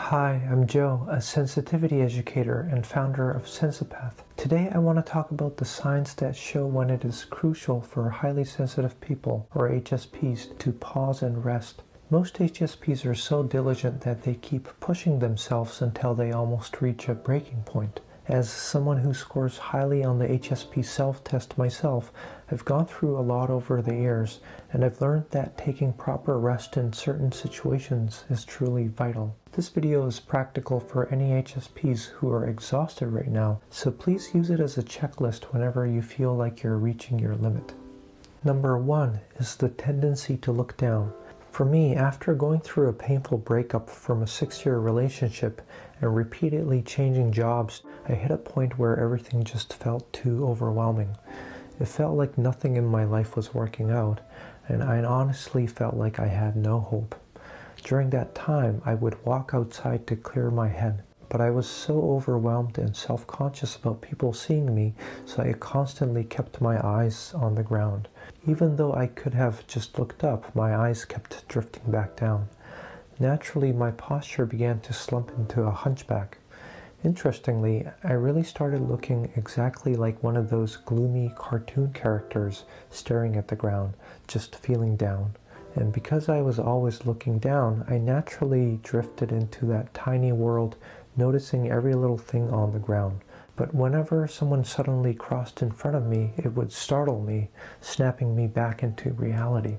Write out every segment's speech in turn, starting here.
Hi, I'm Joe, a sensitivity educator and founder of Sensipath. Today I want to talk about the signs that show when it is crucial for highly sensitive people, or HSPs, to pause and rest. Most HSPs are so diligent that they keep pushing themselves until they almost reach a breaking point. As someone who scores highly on the HSP self-test myself, I've gone through a lot over the years, and I've learned that taking proper rest in certain situations is truly vital. This video is practical for any HSPs who are exhausted right now, so please use it as a checklist whenever you feel like you're reaching your limit. Number 1 is the tendency to look down. For me, after going through a painful breakup from a 6-year relationship and repeatedly changing jobs, I hit a point where everything just felt too overwhelming. It felt like nothing in my life was working out, and I honestly felt like I had no hope. During that time, I would walk outside to clear my head, but I was so overwhelmed and self-conscious about people seeing me, so I constantly kept my eyes on the ground. Even though I could have just looked up, my eyes kept drifting back down. Naturally, my posture began to slump into a hunchback. Interestingly, I really started looking exactly like one of those gloomy cartoon characters staring at the ground, just feeling down. And because I was always looking down, I naturally drifted into that tiny world, noticing every little thing on the ground. But whenever someone suddenly crossed in front of me, it would startle me, snapping me back into reality.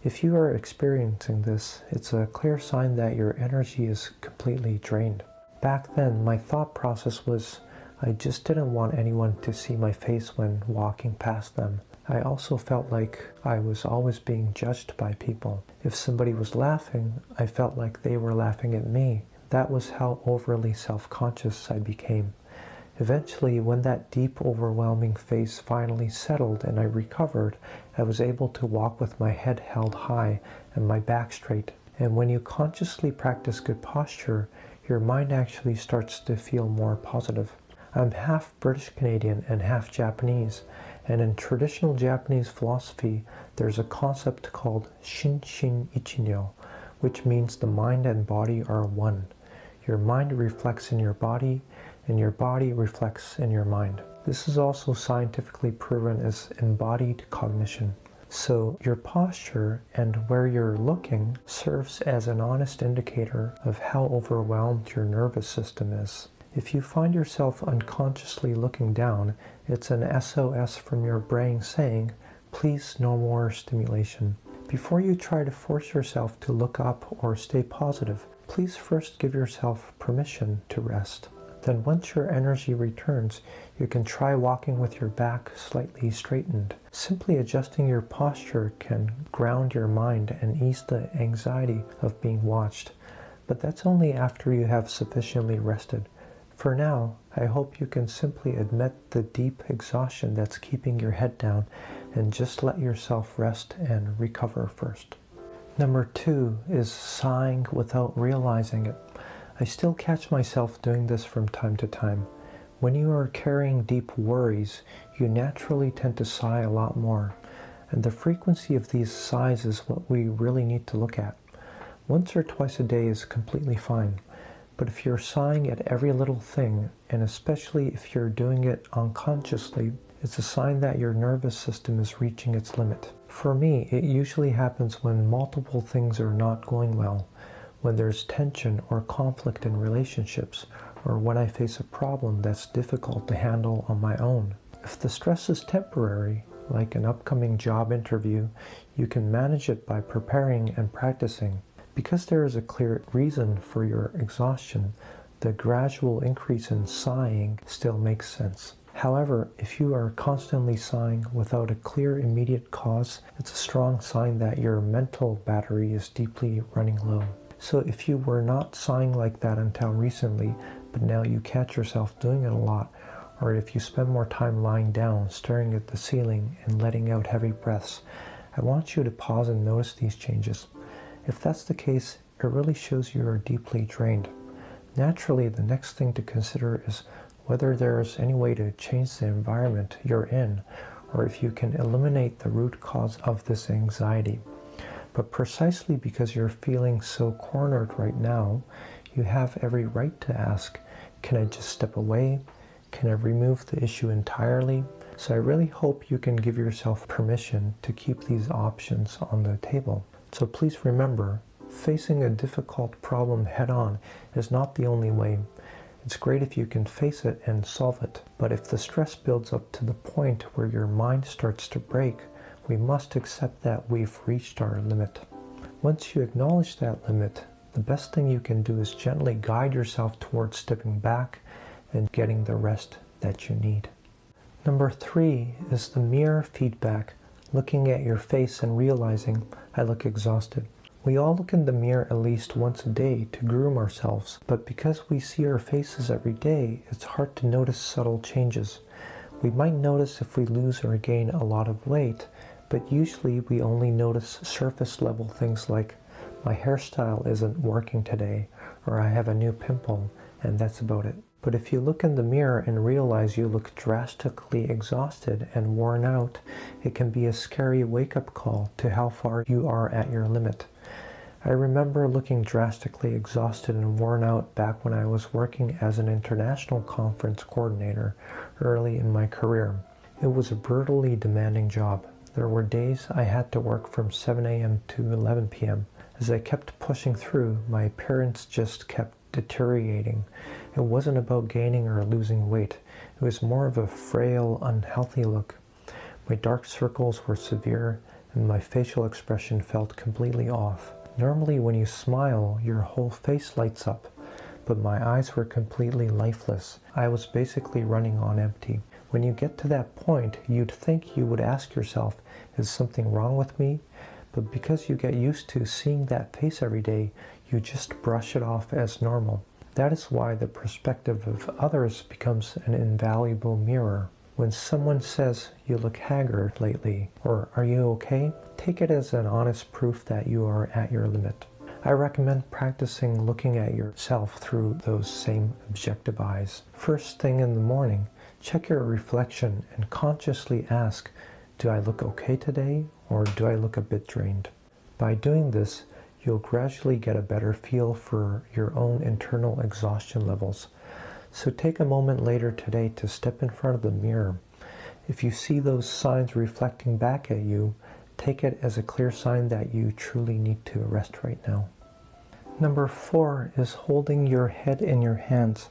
If you are experiencing this, it's a clear sign that your energy is completely drained. Back then, my thought process was, I just didn't want anyone to see my face when walking past them. I also felt like I was always being judged by people. If somebody was laughing, I felt like they were laughing at me. That was how overly self-conscious I became. Eventually, when that deep, overwhelming phase finally settled and I recovered, I was able to walk with my head held high and my back straight. And when you consciously practice good posture, your mind actually starts to feel more positive. I'm half British Canadian and half Japanese, and in traditional Japanese philosophy, there's a concept called Shinshin Ichinyo, which means the mind and body are one. Your mind reflects in your body, and your body reflects in your mind. This is also scientifically proven as embodied cognition. So your posture and where you're looking serves as an honest indicator of how overwhelmed your nervous system is. If you find yourself unconsciously looking down, it's an SOS from your brain saying, please no more stimulation. Before you try to force yourself to look up or stay positive, please first give yourself permission to rest. Then once your energy returns, you can try walking with your back slightly straightened. Simply adjusting your posture can ground your mind and ease the anxiety of being watched. But that's only after you have sufficiently rested. For now, I hope you can simply admit the deep exhaustion that's keeping your head down and just let yourself rest and recover first. Number 2 is sighing without realizing it. I still catch myself doing this from time to time. When you are carrying deep worries, you naturally tend to sigh a lot more. And the frequency of these sighs is what we really need to look at. Once or twice a day is completely fine. But if you're sighing at every little thing, and especially if you're doing it unconsciously, it's a sign that your nervous system is reaching its limit. For me, it usually happens when multiple things are not going well, when there's tension or conflict in relationships, or when I face a problem that's difficult to handle on my own. If the stress is temporary, like an upcoming job interview, you can manage it by preparing and practicing. Because there is a clear reason for your exhaustion, the gradual increase in sighing still makes sense. However, if you are constantly sighing without a clear immediate cause, it's a strong sign that your mental battery is deeply running low. So if you were not sighing like that until recently, but now you catch yourself doing it a lot, or if you spend more time lying down, staring at the ceiling, and letting out heavy breaths, I want you to pause and notice these changes. If that's the case, it really shows you are deeply drained. Naturally, the next thing to consider is whether there is any way to change the environment you're in, or if you can eliminate the root cause of this anxiety. But precisely because you're feeling so cornered right now, You have every right to ask, can I just step away? Can I remove the issue entirely? So I really hope you can give yourself permission to keep these options on the table. So please remember, facing a difficult problem head-on is not the only way. It's great if you can face it and solve it. But if the stress builds up to the point where your mind starts to break, we must accept that we've reached our limit. Once you acknowledge that limit, the best thing you can do is gently guide yourself towards stepping back and getting the rest that you need. Number 3 is the mirror feedback, looking at your face and realizing, I look exhausted. We all look in the mirror at least once a day to groom ourselves, but because we see our faces every day, it's hard to notice subtle changes. We might notice if we lose or gain a lot of weight, but usually we only notice surface level things like, my hairstyle isn't working today, or I have a new pimple, and that's about it. But if you look in the mirror and realize you look drastically exhausted and worn out, it can be a scary wake-up call to how far you are at your limit. I remember looking drastically exhausted and worn out back when I was working as an international conference coordinator early in my career. It was a brutally demanding job. There were days I had to work from 7 a.m. to 11 p.m. As I kept pushing through, my appearance just kept deteriorating. It wasn't about gaining or losing weight. It was more of a frail, unhealthy look. My dark circles were severe, and my facial expression felt completely off. Normally when you smile, your whole face lights up, but my eyes were completely lifeless. I was basically running on empty. When you get to that point, you'd think you would ask yourself, is something wrong with me? But because you get used to seeing that face every day, you just brush it off as normal. That is why the perspective of others becomes an invaluable mirror. When someone says, you look haggard lately, or are you okay? Take it as an honest proof that you are at your limit. I recommend practicing looking at yourself through those same objective eyes. First thing in the morning, check your reflection and consciously ask, do I look okay today, or do I look a bit drained? By doing this, you'll gradually get a better feel for your own internal exhaustion levels. So take a moment later today to step in front of the mirror. If you see those signs reflecting back at you, take it as a clear sign that you truly need to rest right now. Number 4 is holding your head in your hands.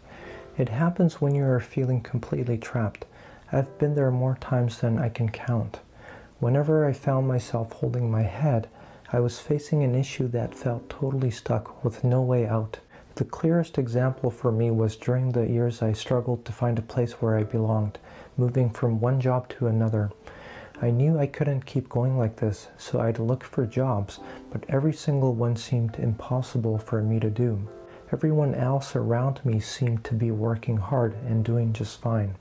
It happens when you are feeling completely trapped. I've been there more times than I can count. Whenever I found myself holding my head, I was facing an issue that felt totally stuck with no way out. The clearest example for me was during the years I struggled to find a place where I belonged, moving from one job to another. I knew I couldn't keep going like this, so I'd look for jobs, but every single one seemed impossible for me to do. Everyone else around me seemed to be working hard and doing just fine,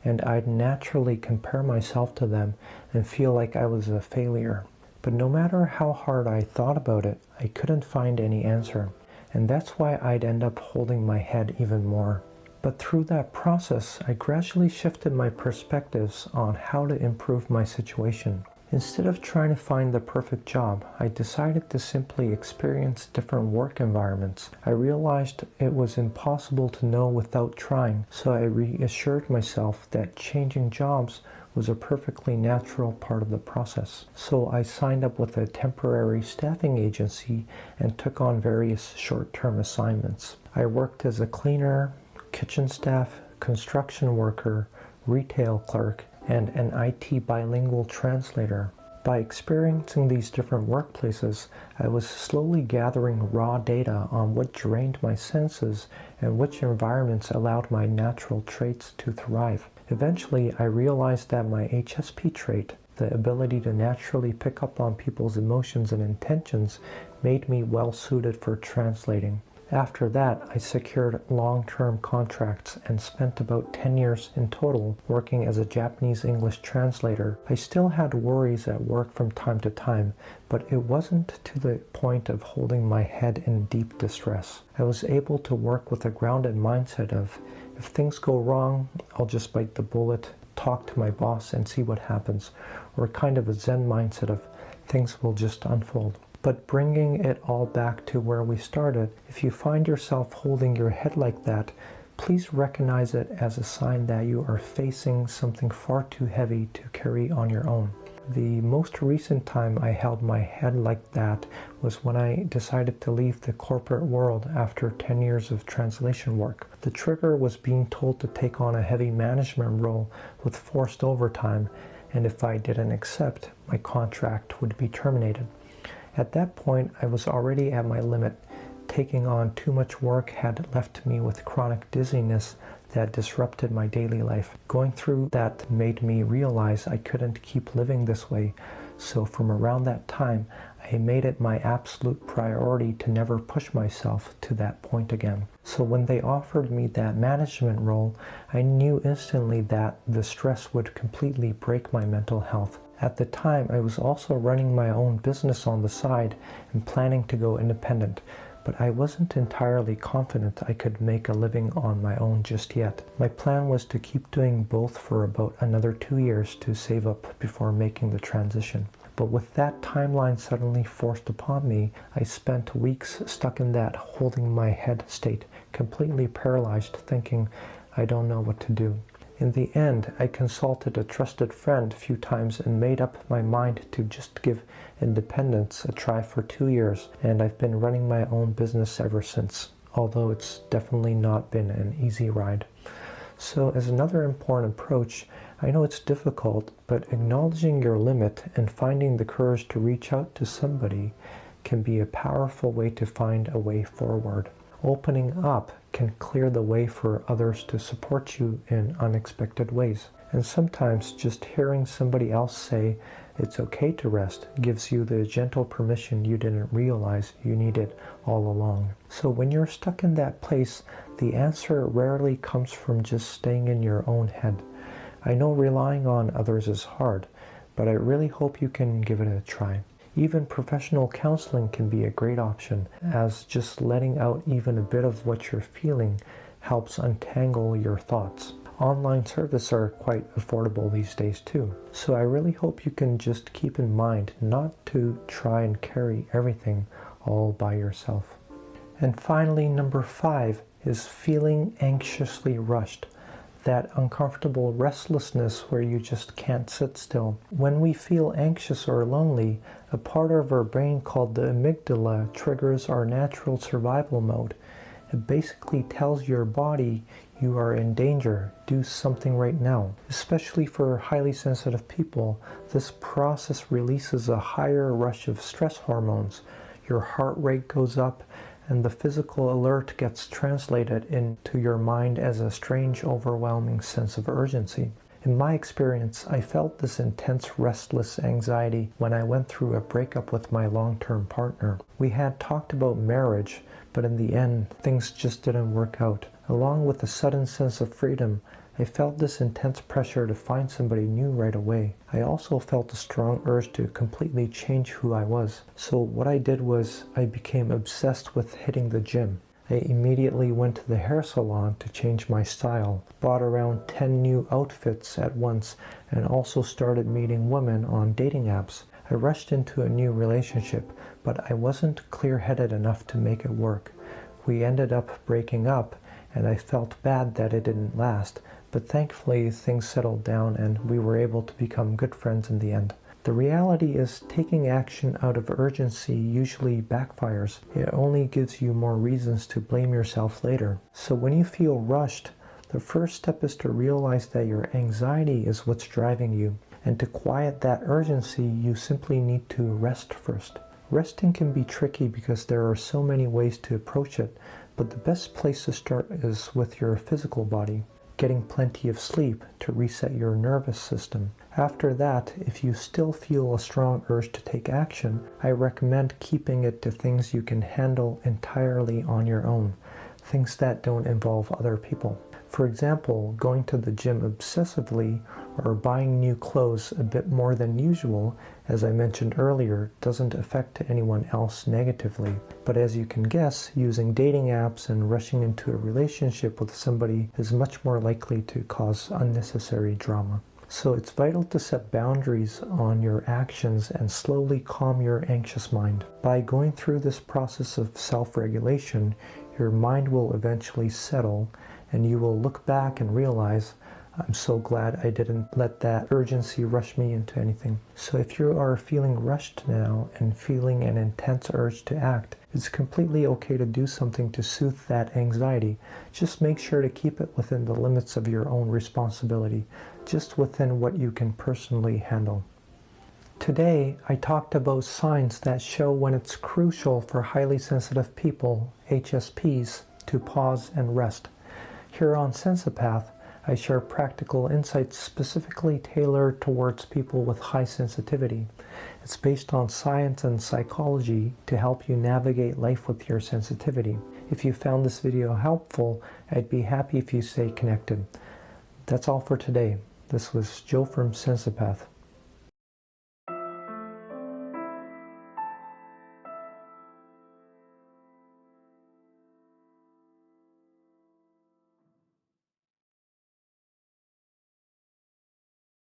and I'd naturally compare myself to them and feel like I was a failure. But no matter how hard I thought about it, I couldn't find any answer. And that's why I'd end up holding my head even more. But through that process, I gradually shifted my perspectives on how to improve my situation. Instead of trying to find the perfect job, I decided to simply experience different work environments. I realized it was impossible to know without trying, so I reassured myself that changing jobs was a perfectly natural part of the process. So I signed up with a temporary staffing agency and took on various short-term assignments. I worked as a cleaner, kitchen staff, construction worker, retail clerk, and an IT bilingual translator. By experiencing these different workplaces, I was slowly gathering raw data on what drained my senses and which environments allowed my natural traits to thrive. Eventually, I realized that my HSP trait, the ability to naturally pick up on people's emotions and intentions, made me well suited for translating. After that, I secured long-term contracts and spent about 10 years in total working as a Japanese English translator. I still had worries at work from time to time, but it wasn't to the point of holding my head in deep distress. I was able to work with a grounded mindset of, if things go wrong, I'll just bite the bullet, talk to my boss and see what happens, or kind of a Zen mindset of, things will just unfold. But bringing it all back to where we started, if you find yourself holding your head like that, please recognize it as a sign that you are facing something far too heavy to carry on your own. The most recent time I held my head like that was when I decided to leave the corporate world after 10 years of translation work. The trigger was being told to take on a heavy management role with forced overtime, and if I didn't accept, my contract would be terminated. At that point, I was already at my limit. Taking on too much work had left me with chronic dizziness that disrupted my daily life. Going through that made me realize I couldn't keep living this way. So from around that time, I made it my absolute priority to never push myself to that point again. So when they offered me that management role, I knew instantly that the stress would completely break my mental health. At the time, I was also running my own business on the side and planning to go independent, but I wasn't entirely confident I could make a living on my own just yet. My plan was to keep doing both for about another 2 years to save up before making the transition. But with that timeline suddenly forced upon me, I spent weeks stuck in that holding my head state, completely paralyzed, thinking, I don't know what to do. In the end, I consulted a trusted friend a few times and made up my mind to just give independence a try for 2 years, and I've been running my own business ever since, although it's definitely not been an easy ride. So as another important approach, I know it's difficult, but acknowledging your limit and finding the courage to reach out to somebody can be a powerful way to find a way forward. Opening up can clear the way for others to support you in unexpected ways. And sometimes just hearing somebody else say it's okay to rest gives you the gentle permission you didn't realize you needed all along. So when you're stuck in that place, the answer rarely comes from just staying in your own head. I know relying on others is hard, but I really hope you can give it a try. Even professional counseling can be a great option, as just letting out even a bit of what you're feeling helps untangle your thoughts. Online services are quite affordable these days too. So I really hope you can just keep in mind not to try and carry everything all by yourself. And finally, number 5 is feeling anxiously rushed. That uncomfortable restlessness where you just can't sit still. When we feel anxious or lonely, a part of our brain called the amygdala triggers our natural survival mode. It basically tells your body you are in danger, do something right now. Especially for highly sensitive people, this process releases a higher rush of stress hormones. Your heart rate goes up, and the physical alert gets translated into your mind as a strange, overwhelming sense of urgency. In my experience, I felt this intense, restless anxiety when I went through a breakup with my long-term partner. We had talked about marriage, but in the end, things just didn't work out. Along with a sudden sense of freedom, I felt this intense pressure to find somebody new right away. I also felt a strong urge to completely change who I was. So what I did was I became obsessed with hitting the gym. I immediately went to the hair salon to change my style, bought around 10 new outfits at once, and also started meeting women on dating apps. I rushed into a new relationship, but I wasn't clear-headed enough to make it work. We ended up breaking up, and I felt bad that it didn't last. But thankfully, things settled down and we were able to become good friends in the end. The reality is taking action out of urgency usually backfires. It only gives you more reasons to blame yourself later. So when you feel rushed, the first step is to realize that your anxiety is what's driving you. And to quiet that urgency, you simply need to rest first. Resting can be tricky because there are so many ways to approach it, but the best place to start is with your physical body. Getting plenty of sleep to reset your nervous system. After that, if you still feel a strong urge to take action, I recommend keeping it to things you can handle entirely on your own, things that don't involve other people. For example, going to the gym obsessively or buying new clothes a bit more than usual, as I mentioned earlier, doesn't affect anyone else negatively. But as you can guess, using dating apps and rushing into a relationship with somebody is much more likely to cause unnecessary drama. So it's vital to set boundaries on your actions and slowly calm your anxious mind. By going through this process of self-regulation, your mind will eventually settle and you will look back and realize, I'm so glad I didn't let that urgency rush me into anything. So if you are feeling rushed now and feeling an intense urge to act, it's completely okay to do something to soothe that anxiety. Just make sure to keep it within the limits of your own responsibility, just within what you can personally handle. Today, I talked about signs that show when it's crucial for highly sensitive people, HSPs, to pause and rest. Here on Sensipath, I share practical insights specifically tailored towards people with high sensitivity. It's based on science and psychology to help you navigate life with your sensitivity. If you found this video helpful, I'd be happy if you stay connected. That's all for today. This was Joe from Sensipath.